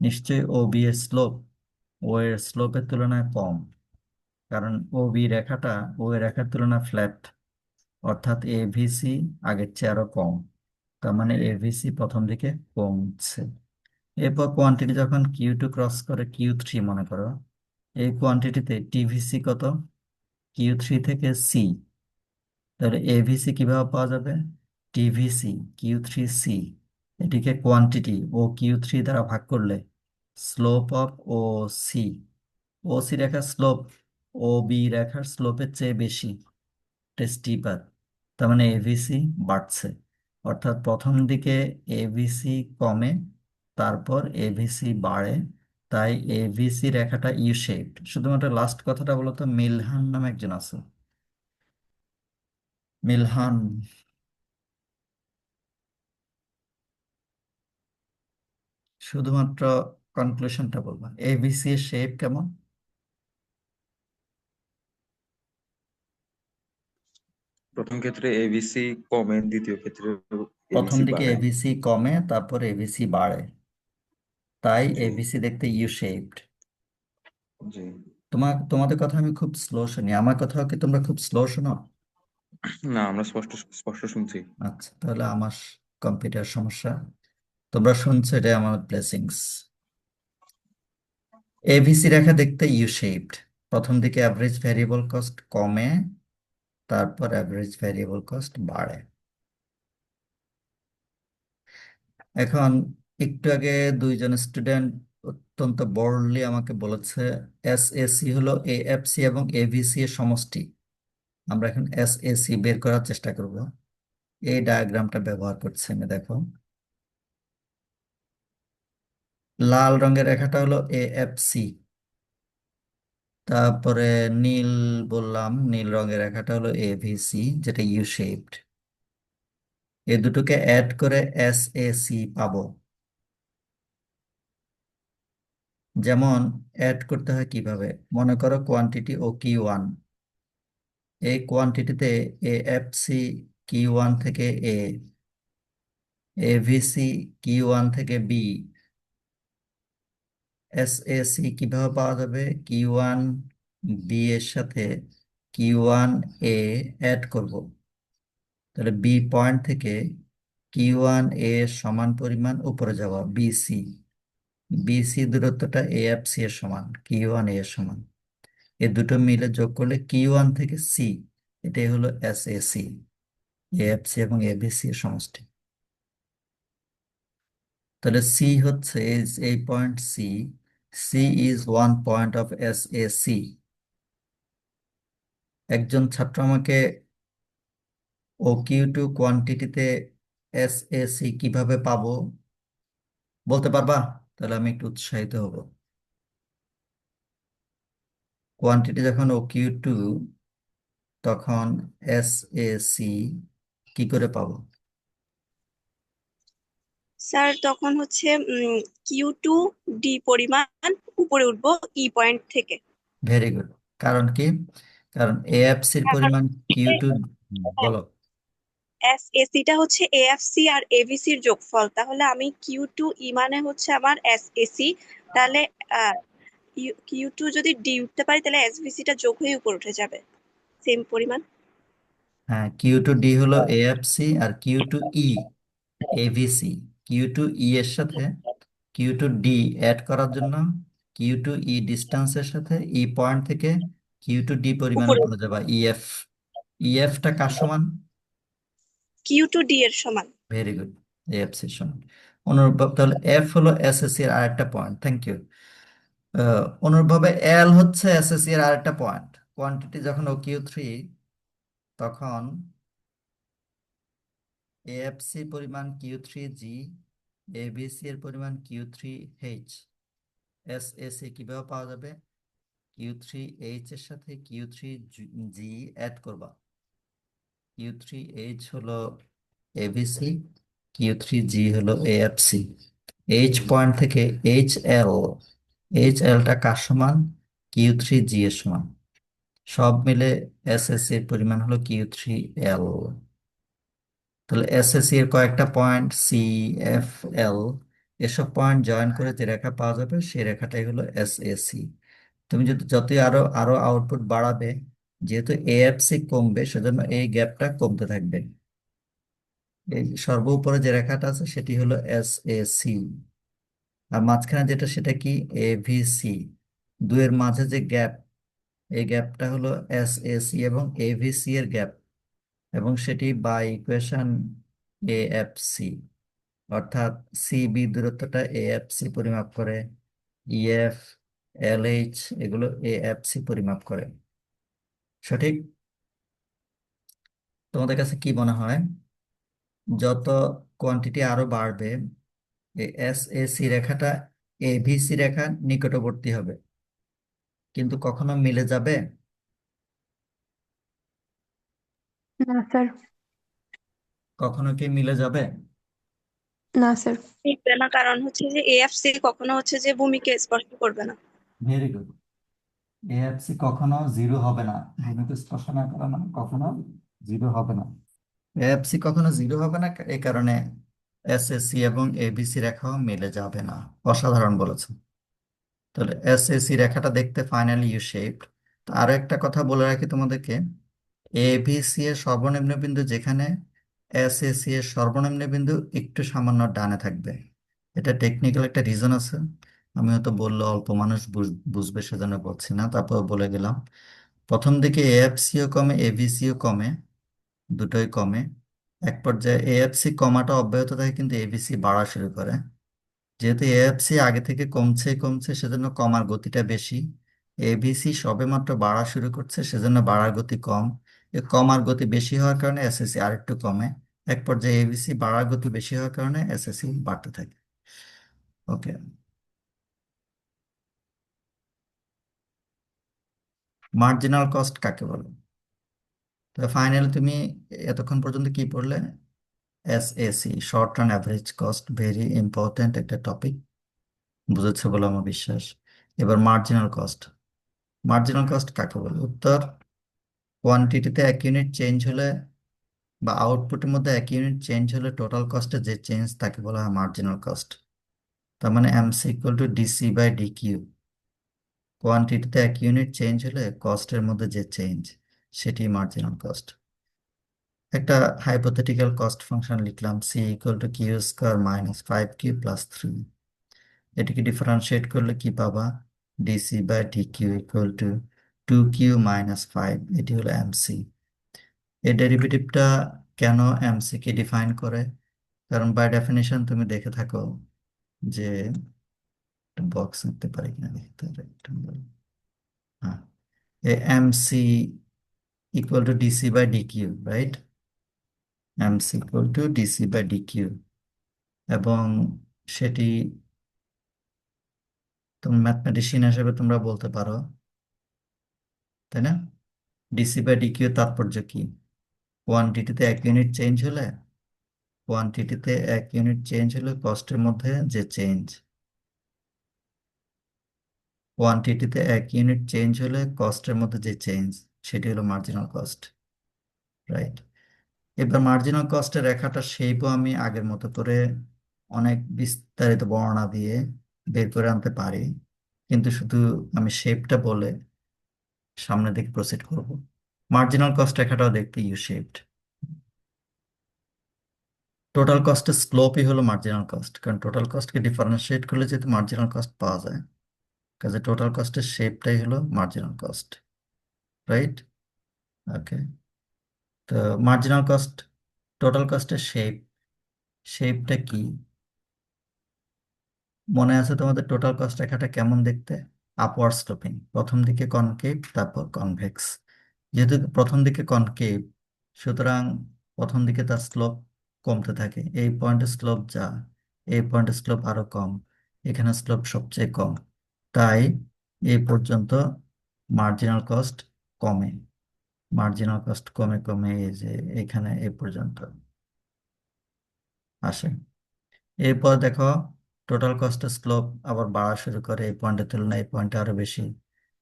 নিশ্চয়ই ও বি এর স্লোপ ও এর স্লোপের তুলনায় কম, কারণ ও বি রেখাটা ও এর রেখার তুলনায় ফ্ল্যাট, অর্থাৎ এভিসি আগের চেয়ে আরো কম, তার মানে এভিসি প্রথম দিকে কমছে। এরপর কোয়ান্টিটি যখন কিউ 2 ক্রস করে কিউ 3 মনে করো, এই কোয়ান্টিটিতে টিভিসি কত? কিউ 3 থেকে সি, তাহলে এভিসি কিভাবে পাওয়া যাবে? টিভিসি কিউ 3 সি, এটিকে কোয়ান্টিটি ও কিউ 3 দ্বারা ভাগ করলে slope of O C, O C রেখার স্লোপ ও বি রেখার স্লোপের চেয়ে বেশি, স্টিপার, তার মানে এভিসি বাড়ছে। অর্থাৎ প্রথম দিকে এভিসি কমে, তারপর এভিসি বাড়ে, তাই এভিসি রেখাটা ইউ শেপড। শুধুমাত্র লাস্ট কথাটা বলো তো, মিলহান নামে একজন আছে, মিলহান, শুধুমাত্র কনক্লুশনটা বলবা, এভিসি এর শেপ কেমন? প্রথম ক্ষেত্রে এবিসি কমে, দ্বিতীয় ক্ষেত্রে প্রথম এবিসি দিকে বাড়ে। এভিসি কমে, তারপর এভিসি বাড়ে, তাই জি এভিসি দেখতে ইউ শেপড। জি। তোমাদের কথা আমি খুব স্লো শুনি, আমার কথাও কি তোমরা খুব স্লো শোনো? না, আমরা স্পষ্ট স্পষ্ট শুনছি। আচ্ছা, তাহলে আমার কম্পিউটার সমস্যা, তোমরা শুনছো, এটা আমার ব্লেসিংস। এভিসি রেখা দেখতে ইউ শেপড, প্রথম দিকে অ্যাভারেজ ভ্যারিয়েবল কস্ট কমে, তারপর অ্যাভারেজ ভ্যারিয়েবল কস্ট বাড়ে। এখন একটু আগে দুইজন স্টুডেন্ট অত্যন্ত বোল্ডলি আমাকে বলেছে এসএসি হলো এএফসি এবং এভিসি এর সমষ্টি। আমরা এখন এসএসি বের করার চেষ্টা করব। এই ডায়াগ্রামটা ব্যবহার করছি আমি, দেখো লাল রঙের রেখাটা হলো এএফসি, তারপরে নীল বললাম, নীল রঙের রেখাটা হলো এভিসি যেটা ইউ শেপড। এই দুটোকে অ্যাড করে এসএসি পাবো। যেমন অ্যাড করতে হয় কিভাবে, মনে করো কোয়ান্টিটি ও কিউ 1, এই কোয়ান্টিটিতে এএফসি কিউ1 থেকে এ, এভিসি কিউ1 থেকে বি, এসএসি কিভাবে পাওয়া যাবে? কিউ1 বি এর সাথে কিউ1 এ অ্যাড করব, তাহলে বি পয়েন্ট থেকে কিউ1 এ সমান পরিমাণ উপরে যাওয়া বিসি, বিসি দূরত্বটা এএফসি এর সমান, কিউ1 এর সমান। এ দুটো মিলে যোগ করলে কিউ1 থেকে সি, এটাই হলো এসএসি, এএফসি এবং এবিসি এর সমষ্টি। তাহলে সি হচ্ছে এই point C, C is one point of SAC. একজন ছাত্র আমাকে ও কিউ2 কোয়ান্টিটিতে এসএসি কিভাবে পাবো বলতে পারবা? তাহলে আমি একটু উৎসাহিত হব। কোয়ান্টিটি যখন ও কিউ2, তখন এসএসি কি করে পাবো? স্যার তখন হচ্ছে কিউ2 ডি পরিমাণ উপরে উঠবো ই পয়েন্ট থেকে। Very good. কারণ কি? কারণ এএফসির পরিমাণ কিউ2, বলো। এসএসিটা হচ্ছে এএফসি আর এভিসির যোগফল, তাহলে আমি কিউ2 ই মানে হচ্ছে আমার এসএসি, তাহলে কিউ2 যদি ডি উঠতে পারি তাহলে এসভিসিটা যোগ হয়ে উপর উঠে যাবে সেম পরিমাণ। হ্যাঁ, কিউ2 ডি হলো এএফসি আর কিউ2 ই এভিসি। কিউ2 ই এর সাথে কিউ2 ডি অ্যাড করার জন্য কিউ2 ই ডিস্টেন্সের সাথে ই পয়েন্ট থেকে কিউ2 ডি পরিমাণ উপরে উপরে যাবা ইএফ। ইএফটা কার সমান? কিউ2 ডি এর সমান। ভেরি গুড, এএফসি এর সমান। অনুরূপ তাহলে এফ হলো এসএসসি এর আরেকটা পয়েন্ট, থ্যাংক ইউ। অনুরূপভাবে এল হচ্ছে এসএসসি এর আরেকটা পয়েন্ট। কোয়ান্টিটি যখন ও কিউ3, তখন এএফসি পরিমাণ কিউ3 জি, এবিসি এর পরিমাণ কিউ3 এইচ। এসএসি কিভাবে পাওয়া যাবে? কিউ3 এইচ এর সাথে কিউ3 জি অ্যাড করবা। কিউ3 এইচ হলো এবিসি, কিউ3 জি হলো এএফসি। এইচ পয়েন্ট থেকে এইচ এলটা কার সমান? কিউ3 জি এর সমান। সব মিলে এসএসসি এর পরিমাণ হলো কিউ3 এল। তাহলে এসএসসি এর কয়েকটা পয়েন্ট সি, এফ, এল, এসব পয়েন্ট জয়েন করে যে রেখা পাওয়া যাবে সেই রেখাটাই হলো এসএসি। তুমি যদি যতই আরো আরো আউটপুট বাড়াবে, যেহেতু এএফসি কমবে সেজন্য এই গ্যাপটা কমতে থাকবে। এই সর্ব উপরে যে রেখাটা আছে সেটি হলো এসএসি, আর মাঝখানে যেটা সেটা কি? এভিসি। দুয়ের মাঝে যে গ্যাপ, এই গ্যাপটা হলো এসএসি এবং এভিসি এর গ্যাপ, এবং সেটি বাই ইকুয়েশন এএফসি। অর্থাৎ সিবি দূরত্বটা এএফসি পরিমাপ করে, ইএফ, এলএইচ এগুলো এএফসি পরিমাপ করে। সঠিক? তোমাদের কাছে কি মনে হয়, যত কোয়ান্টিটি আরো বাড়বে এসএসি রেখাটা এভিসি রেখার নিকটবর্তী হবে, কিন্তু কখনো মিলে যাবে? না স্যার। কখনো কি মিলে যাবে? না স্যার। মিলবে না, কারণ হচ্ছে যে এএফসি কখনো হচ্ছে যে ভূমিকে স্পর্শ করবে না। Very good. এএফসি কখনো জিরো হবে না, ভূমিকে স্পর্শ না করা মানে কখনো জিরো হবে না। এএফসি কখনো জিরো হবে না, এই কারণে এসএসসি এবং এবিসি রেখাও মিলে যাবে না। অসাধারণ বলেছে। তাহলে এসএসসি রেখাটা দেখতে ফাইনালি ইউ শেপড। তো আরো একটা কথা বলে রাখি তোমাদেরকে, এবিসি এর সর্বনিম্ন বিন্দু যেখানে, এসএসসি এর সর্বনিম্ন বিন্দু একটু সামান্য ডানে থাকবে। এটা টেকনিক্যাল একটা রিজন আছে, আমি হয়তো বললে অল্প মানুষ বুঝবে সেজন্য বলছি না, তারপর বলে গেলাম। প্রথম দিকে এএফসিও কমে, এবিসিও কমে, দুটোই কমে। এক পর্যায়ে এএফসি কমাটা অব্যাহত থাকে কিন্তু এবিসি বাড়া শুরু করে। যেহেতু এএফসি আগে থেকে কমছে কমছে সেজন্য কমার গতিটা বেশি। এবিসি সবেমাত্র বাড়া শুরু করছে সেজন্য বাড়ার গতি কম। কমার গতি বেশি হওয়ার কারণে এসএসসি আরেকটু কমে। এক পর্যায়ে এবিসি বাড়ার গতি বেশি হওয়ার কারণে এসএসসি বাড়তে থাকে। ওকে, মার্জিনাল কস্ট কাকে বলে? তো ফাইনালি তুমি এতক্ষণ পর্যন্ত কি পড়লে? SAC, short run average cost, very important একটা টপিক, বুঝেছো বলে আমার বিশ্বাস। এবার মার্জিনাল কস্ট। মার্জিনাল কস্ট কাকে বলে? উত্তর কোয়ান্টিটিতে 1 ইউনিট চেঞ্জ হলে বা আউটপুটের মধ্যে 1 ইউনিট চেঞ্জ হলে টোটাল কস্টে যে চেঞ্জ তাকে বলা হয় মার্জিনাল কস্ট। তার মানে MC equal to DC by DQ. কোয়ান্টিটিতে 1 ইউনিট চেঞ্জ হলে কস্টের মধ্যে যে চেঞ্জ সেটি মার্জিনাল কস্ট। একটা হাইপোথেটিক্যাল কস্ট ফাংশন লিখলাম, C equal to Q square minus 5q plus 3। এটিকে ডিফারেন্সিয়েট করলে কি পাবা? DC by DQ equal to 2q minus 5। এটি হলো এমসি। এই ডেরিভেটিভটা কেন এমসি কে ডিফাইন করে? কারণ বাই ডেফিনিশন তুমি দেখে থাকো যে বক্স নিতে পারি কিনা দেখতে rectangle। হ্যাঁ, MC equal to DC by DQ, right? MC equal to DC by DQ, এবং সেটি তুমি ম্যাথমেটিশিয়ান হিসেবে তোমরা বলতে পারো, তাই না? ডিসি বাই ডিকিউ তাৎপর্য কি? কোয়ান্টিটিতে 1 ইউনিট চেঞ্জ হলে কস্টের মধ্যে যে চেঞ্জ, কোয়ান্টিটিতে 1 ইউনিট চেঞ্জ হলে কস্টের মধ্যে যে চেঞ্জ সেটি হলো মার্জিনাল কস্ট, রাইট? এবার মার্জিনাল কস্টের রেখাটা শেপও আমি আগের মতো করে অনেক বিস্তারিত বর্ণনা দিয়ে বের করে আনতে পারি, কিন্তু শুধু আমি শেপটা বলে সামনের দিকে প্রসিড করব। মার্জিনাল কস্ট রেখাটাও দেখতে ইউ শেপড। টোটাল কস্টের স্লোপই হলো মার্জিনাল কস্ট, কারণ টোটাল কস্টকে ডিফারেন্সিয়েট করলে যেহেতু মার্জিনাল কস্ট পাওয়া যায়, কাজে টোটাল কস্টের শেপটাই হলো মার্জিনাল কস্ট, রাইট? ওকে, তো মার্জিনাল কস্ট, টোটাল কস্টের শেপটা কি মনে আছে তোমাদের? টোটাল কস্ট রেখাটা কেমন দেখতে? আপওয়ার্ড স্লোপিং, প্রথম দিকে কনকেভ তারপর কনভেক্স। যেহেতু প্রথম দিকে কনকেভ, সুতরাং প্রথম দিকে তার স্লোপ কমতে থাকে। এই পয়েন্টের স্লোপ যা, এই পয়েন্টের স্লোপ আরো কম, এখানে স্লোপ সবচেয়ে কম, তাই এই পর্যন্ত মার্জিনাল কস্ট কমে। মার্জিনাল কস্ট কমে কমে এই যে এখানে এই পর্যন্ত আসে। এরপর দেখো টোটাল কস্টের স্লোপ আবার বাড়া শুরু করে এই পয়েন্টের তুলনায় এই পয়েন্টে আরো বেশি,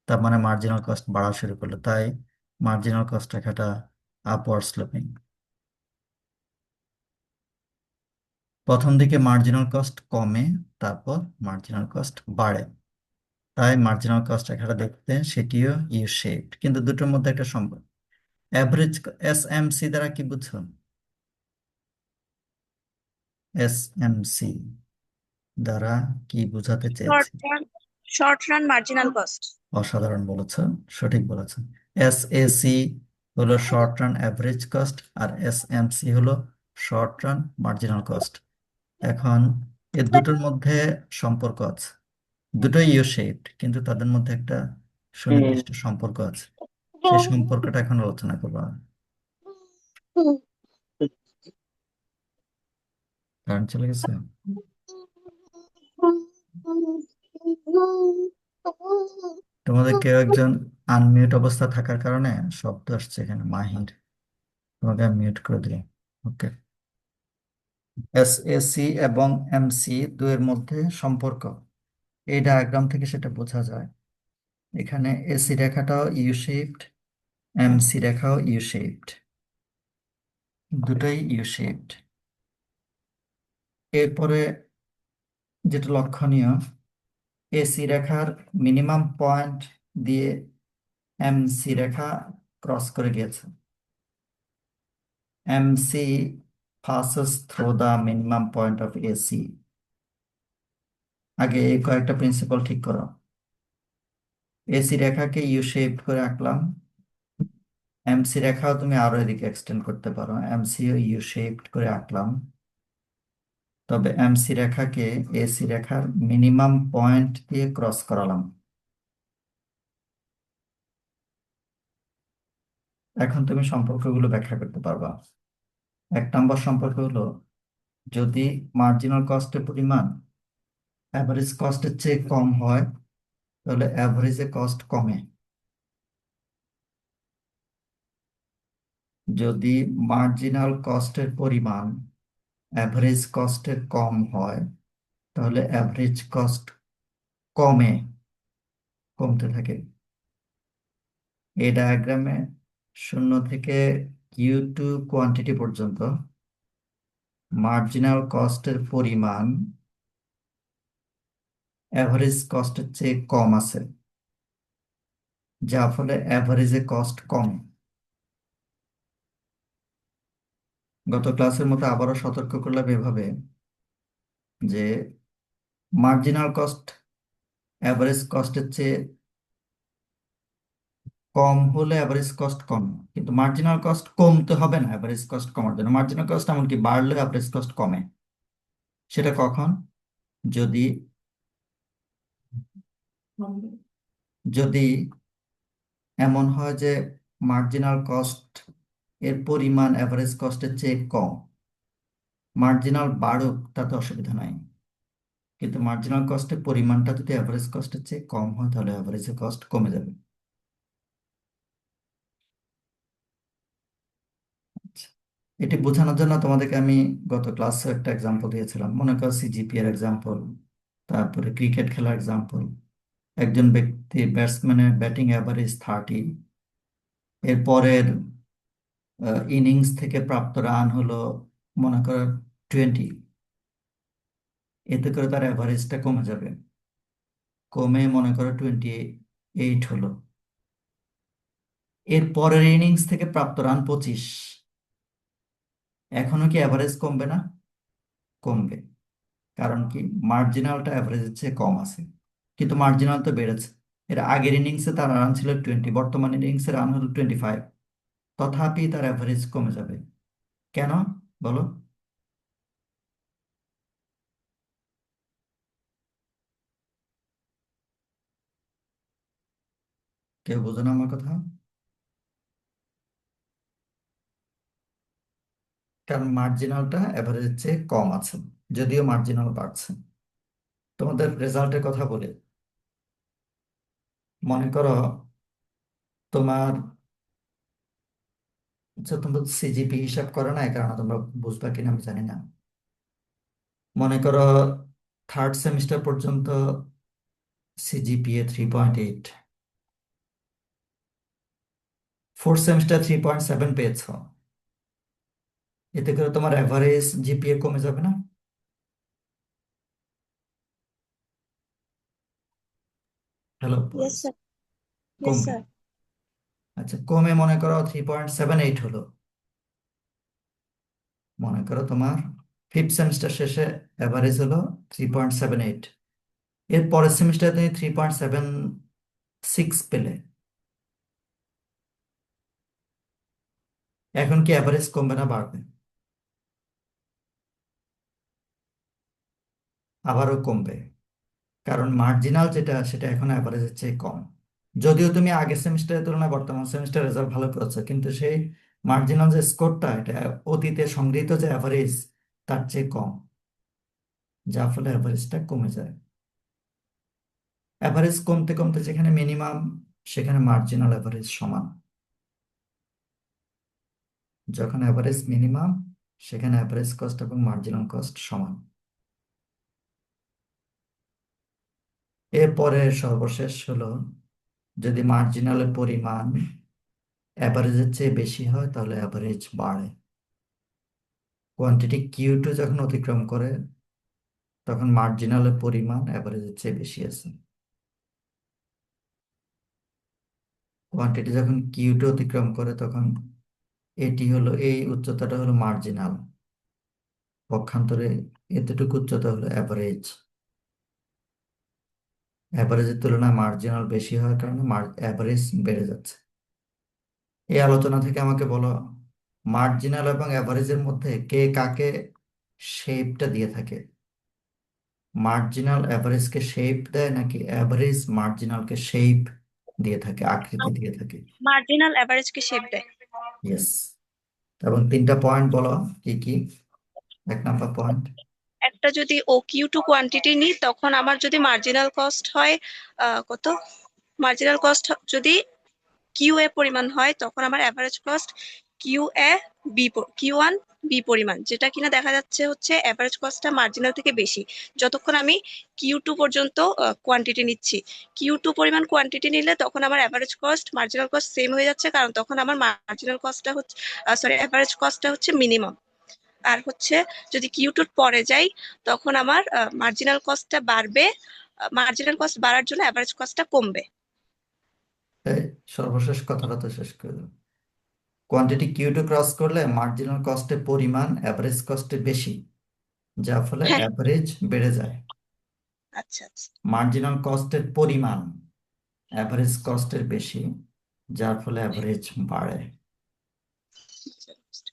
তার মানে মার্জিনাল কস্ট বাড়া শুরু করলো, তাই মার্জিনাল কস্ট রেখাটা আপওয়ার্ড স্লোপিং। প্রথম দিকে মার্জিনাল কস্ট কমে, তারপর মার্জিনাল কস্ট বাড়ে, তাই মার্জিনাল কস্ট রেখাটা দেখতে সেটিও ইউ শেপড। কিন্তু দুটোর মধ্যে একটা সম্পর্ক। অ্যাভারেজ এসএমসি দ্বারা কি বুঝছো? এসএমসি দ্বারা কি বোঝাতে চেয়েছি? Short run marginal cost. অসাধারণ বলেছ, সঠিক বলেছ। এসএসি হলো শর্ট রান অ্যাভারেজ কস্ট, আর এসএমসি হলো শর্ট রান মার্জিনাল কস্ট। এখন এর দুটোর মধ্যে সম্পর্ক আছে, দুটোই ইউ শেপড, কিন্তু তাদের মধ্যে একটা সুনির্দিষ্ট সম্পর্ক আছে। সেই সম্পর্কটা এখন আলোচনা করবো। কারেন্ট চলে গেছে? তোমাদের কেউ একজন আনমিউট অবস্থা থাকার কারণে শব্দ আসছে এখানে। মাহির, তোমাকে মিউট করে দিই। ওকে, এসএসি এবং এমসি দুয়ের মধ্যে সম্পর্ক এই ডায়াগ্রাম থেকে সেটা বোঝা যায়। এখানে এসি রেখাটাও ইউ শেপড, এমসি রেখাও ইউ শেপড, দুটোই ইউ শেপড। এরপরে যেটা লক্ষণীয়, এসি রেখার মিনিমাম পয়েন্ট দিয়ে এমসি রেখা ক্রস করে গিয়েছে। MC passes through the minimum point of AC। আগে এই কয়েকটা প্রিন্সিপাল ঠিক করো। এসি রেখাকে ইউ শেপ করে আঁকলাম, এমসি রেখাও তুমি আরো এদিকে এক্সটেন্ড করতে পারো, এমসিও ইউ শেপড করে আঁকলাম। তবে এমসি রেখাকে এসি রেখার মিনিমাম পয়েন্ট দিয়ে ক্রস করালাম। এখন তুমি সম্পর্কগুলো ব্যাখ্যা করতে পারবা। 1 নম্বর সম্পর্ক হলো, যদি মার্জিনাল কস্টের পরিমাণ অ্যাভারেজ কস্টের চেয়ে কম হয় তাহলে অ্যাভারেজে কস্ট কমে। যদি মার্জিনাল কস্টের পরিমাণ অ্যাভারেজ কস্টের কম হয় তাহলে অ্যাভারেজ কস্ট কমতে থাকে। এই ডায়াগ্রামে শূন্য থেকে কিউ টু কোয়ান্টিটি পর্যন্ত মার্জিনাল কস্টের পরিমাণ অ্যাভারেজ কস্টের চেয়ে কম আছে, যার ফলে অ্যাভারেজে কস্ট কম। গত ক্লাসের মতো আবারও সতর্ক করলাম এভাবে যে মার্জিনাল কস্ট অ্যাভারেজ কস্টের চেয়ে কম হলে অ্যাভারেজ কস্ট কম, কিন্তু মার্জিনাল কস্ট কমতে হবে না অ্যাভারেজ কস্ট কমার জন্য। মার্জিনাল কস্ট এমনকি বাড়লে অ্যাভারেজ কস্ট কমে। সেটা কখন? যদি যদি এমন হয় যে মার্জিনাল কস্ট এর পরিমাণ অ্যাভারেজ কস্টের চেয়ে কম। মার্জিনাল বাড়ুক তাতে অসুবিধা নাই, কিন্তু মার্জিনাল কস্টের পরিমাণটা যদি অ্যাভারেজ কস্টের চেয়ে কম হয় তাহলে অ্যাভারেজের কস্ট কমে যাবে। আচ্ছা, এটি বোঝানোর জন্য তোমাদেরকে আমি গত ক্লাসে একটা এক্সাম্পল দিয়েছিলাম। মনে করো সিজিপি এর এক্সাম্পল, তারপরে ক্রিকেট খেলার এক্সাম্পল। একজন ব্যক্তি ব্যাটসম্যানের ব্যাটিং অ্যাভারেজ 30, এর পরের ইনিংস থেকে প্রাপ্ত রান হলো মনে করো 20, এতে করে তার অ্যাভারেজটা কমে যাবে। কমে মনে করো 28 হলো। এর পরের ইনিংস থেকে প্রাপ্ত রান 25, এখনো কি অ্যাভারেজ কমবে না? কমবে। কারণ কি? মার্জিনালটা অ্যাভারেজের চেয়ে কম আছে, কিন্তু মার্জিনাল তো বেড়েছে। এর আগের ইনিংসে তার রান ছিল 20, বর্তমান ইনিংসে রান হলো 25, তথাপি তার অ্যাভারেজ কমে যাবে। কেন বলো? কেউ বোঝো না আমার কথা? কারণ মার্জিনালটা অ্যাভারেজের চেয়ে কম আছে, যদিও মার্জিনাল বাড়ছে। তোমাদের রেজাল্টের কথা বলে মনে করো তোমার, আচ্ছা তোমরা সিজিপি হিসাব করো না, এই কারণে তোমরা বুঝবা কিনা আমি জানি না। মনে করো থার্ড সেমিস্টার পর্যন্ত সিজিপিএ 3.8, ফোর্থ সেমিস্টার 3.7 পেয়েছ, এতে করে তোমার অ্যাভারেজ জিপিএ কমে যাবে না? Hello yes boys, sir, yes কমবে। স্যার। আচ্ছা, কমে মনে করো 3.78 হলো। মনে করো তোমার ফিফথ সেমিস্টার শেষে অ্যাভারেজ হলো 3.78, এর পরের সেমিস্টারে তুমি 3.76 পেলে, এখন কি অ্যাভারেজ কমবে না বাড়বে? আবারও কমবে, কারণ মার্জিনাল যেটা সেটা এখন অ্যাভারেজের চেয়ে কম। যদিও তুমি আগের সেমিস্টারের তুলনায় বর্তমান সেমিস্টার রেজাল্ট ভালো করেছো, কিন্তু সেই মার্জিনাল যে স্কোরটা এটা অতীতে সংগৃহীত যে অ্যাভারেজ তার চেয়ে কম, যার ফলে অ্যাভারেজটা কমে যায়। অ্যাভারেজ কমতে কমতে যেখানে মিনিমাম সেখানে মার্জিনাল অ্যাভারেজ সমান। যখন অ্যাভারেজ মিনিমাম সেখানে অ্যাভারেজ কস্ট এবং মার্জিনাল কস্ট সমান। এরপরে সর্বশেষ হলো, যদি মার্জিনালের পরিমাণ অ্যাভারেজের চেয়ে বেশি হয় তাহলে অ্যাভারেজ বাড়ে। কোয়ান্টিটি কিউ টু যখন অতিক্রম করে তখন মার্জিনালের পরিমাণ অ্যাভারেজের চেয়ে বেশি আছে। কোয়ান্টিটি যখন কিউ টু অতিক্রম করে তখন এটি হলো, এই উচ্চতাটা হলো মার্জিনাল, পক্ষান্তরে এতটুকু উচ্চতা হলো অ্যাভারেজ। অ্যাভারেজের তুলনায় মার্জিনাল বেশি হওয়ার কারণে অ্যাভারেজ বেড়ে যাচ্ছে। এই আলোচনা থেকে আমাকে বলো, মার্জিনাল এবং অ্যাভারেজের মধ্যে কে কাকে শেপটা দিয়ে থাকে? মার্জিনাল অ্যাভারেজকে শেপ দেয় নাকি অ্যাভারেজ মার্জিনালকে শেপ দিয়ে থাকে, আকৃতি দিয়ে থাকে? মার্জিনাল অ্যাভারেজকে শেপ দেয়। ইয়েস। এবং 3টা পয়েন্ট বলো কি কি। 1 নম্বর পয়েন্ট, একটা যদি ও কিউ টু কোয়ান্টিটি নিই তখন আমার যদি মার্জিনাল কস্ট হয় কত, মার্জিনাল কস্ট যদি কিউ এ পরিমাণ হয় তখন আমার অ্যাভারেজ কস্ট কিউ এ কিউ ওয়ান বি পরিমাণ, যেটা কিনা দেখা যাচ্ছে হচ্ছে অ্যাভারেজ কস্টটা মার্জিনাল থেকে বেশি যতক্ষণ আমি কিউ টু পর্যন্ত কোয়ান্টিটি নিচ্ছি। কিউ টু পরিমাণ কোয়ান্টিটি নিলে তখন আমার average cost marginal cost same হয়ে যাচ্ছে, কারণ তখন আমার মার্জিনাল কস্টটা হচ্ছে অ্যাভারেজ কস্টটা হচ্ছে মিনিমাম। আর হচ্ছে যদি কিউ টুর পরে যাই তখন আমার মার্জিনাল কস্টটা বাড়বে, মার্জিনাল কস্ট বাড়ার জন্য অ্যাভারেজ কস্টটা কমবে। এই সর্বশেষ কথাটা তো শেষ করে দাও। কোয়ান্টিটি কিউ2 ক্রস করলে মার্জিনাল কস্টের পরিমাণ অ্যাভারেজ কস্টে বেশি, যার ফলে হ্যাঁ, অ্যাভারেজ বেড়ে যায়। আচ্ছা আচ্ছা। মার্জিনাল কস্টের পরিমাণ অ্যাভারেজ কস্টের বেশি, যার ফলে অ্যাভারেজ বাড়ে।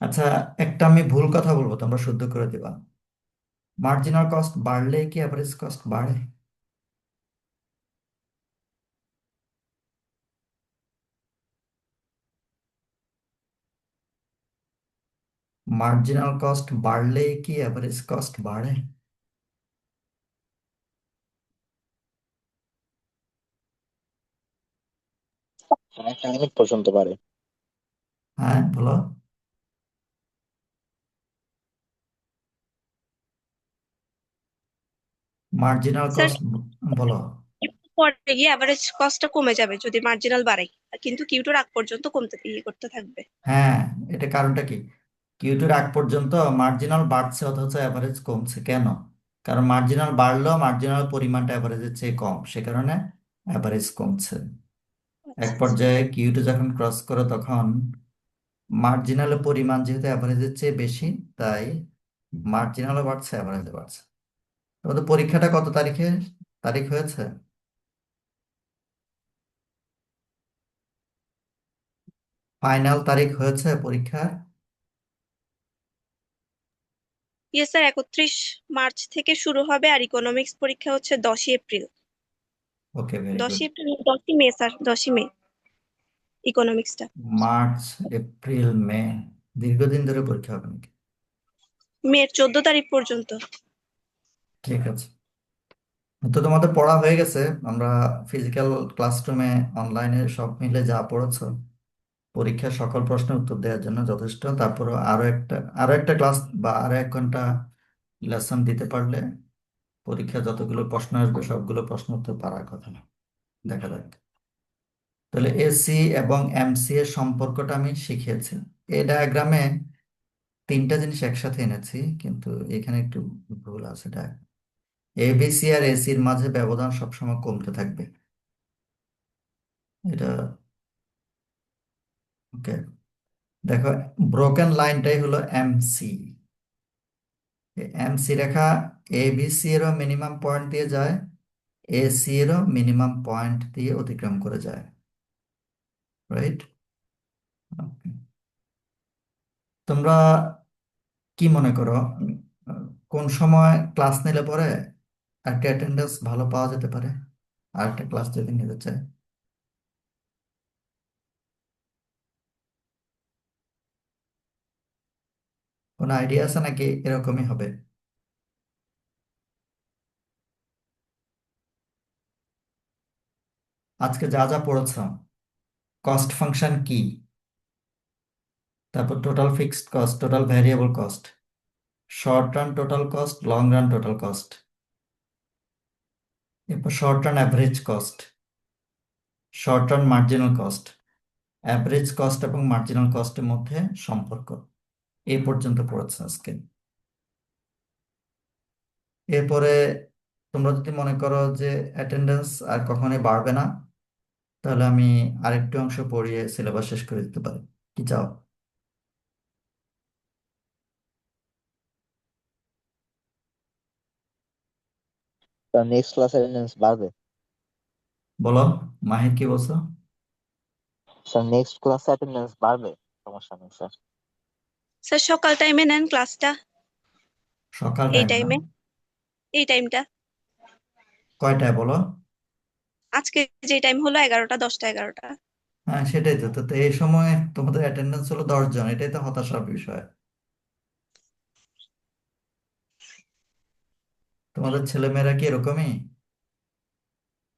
আচ্ছা, একটা আমি ভুল কথা বলবো, তোমরা শুদ্ধ করে দিবা। মার্জিনাল কস্ট বাড়লে কি অ্যাভারেজ কস্ট বাড়ে? মার্জিনাল কস্ট বাড়লে কি অ্যাভারেজ কস্ট বাড়ে? একটা লিমিট পর্যন্ত পারে। হ্যাঁ, বলো। মার্জিনাল স্যার, কস্ট, বলো। পরে গিয়ে অ্যাভারেজ কস্টটা কমে যাবে যদি মার্জিনাল বাড়াই, কিন্তু কিউ টুর আগ পর্যন্ত কমতে করতে থাকবে। হ্যাঁ, এটা কারণটা কি? কিউ2 আগ পর্যন্ত মার্জিনাল বাড়ছে অথচ অ্যাভারেজ কমছে কেন? কারণ মার্জিনাল বাড়লেও মার্জিনাল পরিমাণটা অ্যাভারেজের চেয়ে কম, সে কারণে অ্যাভারেজ কমছে। এক আচ্ছা আচ্ছা। পর্যায়ে কিউ2 যখন ক্রস করে তখন মার্জিনালের পরিমাণ যেহেতু অ্যাভারেজের চেয়ে বেশি, তাই মার্জিনালও বাড়ছে, অ্যাভারেজও বাড়ছে। তোমাদের পরীক্ষাটা কত তারিখ হয়েছে? ফাইনাল তারিখ হয়েছে পরীক্ষার? ইয়েস স্যার, 31 মার্চ থেকে শুরু হবে, আর ইকোনমিক্স পরীক্ষা হচ্ছে 10ই এপ্রিল। ওকে, ভেরি গুড। 10ই এপ্রিল, 10ই মে স্যার, 10ই মে ইকোনমিক্সটা। মার্চ, এপ্রিল, মে, দীর্ঘদিন ধরে পরীক্ষা হবে নাকি? মে 14 তারিখ পর্যন্ত। ঠিক আছে, তো তোমাদের পড়া হয়ে গেছে। আমরা ফিজিক্যাল ক্লাসরুমে অনলাইনে সব মিলে যা পড়েছো, পরীক্ষার সকল প্রশ্নের উত্তর দেওয়ার জন্য যথেষ্ট। তারপরে আরো একটা ক্লাস বা আরো 1 ঘন্টা লেসন দিতে পারলে পরীক্ষা যতগুলো প্রশ্ন আসবে সবগুলো প্রশ্ন উত্তর পারার কথা না। দেখা যাক। তাহলে এসি এবং এমসি এর সম্পর্কটা আমি শিখিয়েছি। এই ডায়াগ্রামে 3টা জিনিস একসাথে এনেছি, কিন্তু এখানে একটু ভুল আছে। এবিসি আর এসির মাঝে ব্যবধান সবসময় কমতে থাকবে। এটা ওকে, দেখো, ব্রোকেন লাইনটাই হলো এমসি। এমসি রেখা এবিসি এরও মিনিমাম পয়েন্ট দিয়ে যায়, এসি এরও মিনিমাম পয়েন্ট দিয়ে অতিক্রম করে যায়, রাইট? তোমরা কি মনে করো, আহ, কোন সময় ক্লাস নিলে পরে একটা অ্যাটেন্ডেন্স ভালো পাওয়া যেতে পারে আর একটা ক্লাস যদি নিতে চায়? কোনো আইডিয়া আছে নাকি এরকমই হবে? আজকে যা যা পড়েছ, কস্ট ফাংশন কি, তারপর total fixed cost, total variable cost, short run total cost, long run total cost, এরপর short run average cost, short run marginal cost, average cost এবং মার্জিনাল কস্টের মধ্যে সম্পর্ক, এই পর্যন্ত পড়েছে আজকে। এরপরে তোমরা যদি মনে করো যে অ্যাটেন্ডেন্স আর কখনোই বাড়বে না, তাহলে আমি আরেকটু অংশ পড়িয়ে সিলেবাস শেষ করে দিতে পারি। কি চাও? স্যার নেক্সট ক্লাস অ্যাটেন্ডেন্স বাড়বে। বলো, মাহির কি বলছো? স্যার নেক্সট ক্লাস অ্যাটেন্ডেন্স বাড়বে, সমস্যা নেই স্যার। স্যার সকাল টাইমে নেন ক্লাসটা, সকাল এই টাইম না? টাইমে, এই টাইমটা। কয়টায় বলো? আজকে যে টাইম হলো 11টা, 10টা, 11টা। হ্যাঁ, সেটাই তো এই সময় তোমাদের অ্যাটেন্ডেন্স হলো 10 জন, এটাই তো হতাশার বিষয়। তোমাদের ছেলেমেয়েরা কি এরকমই?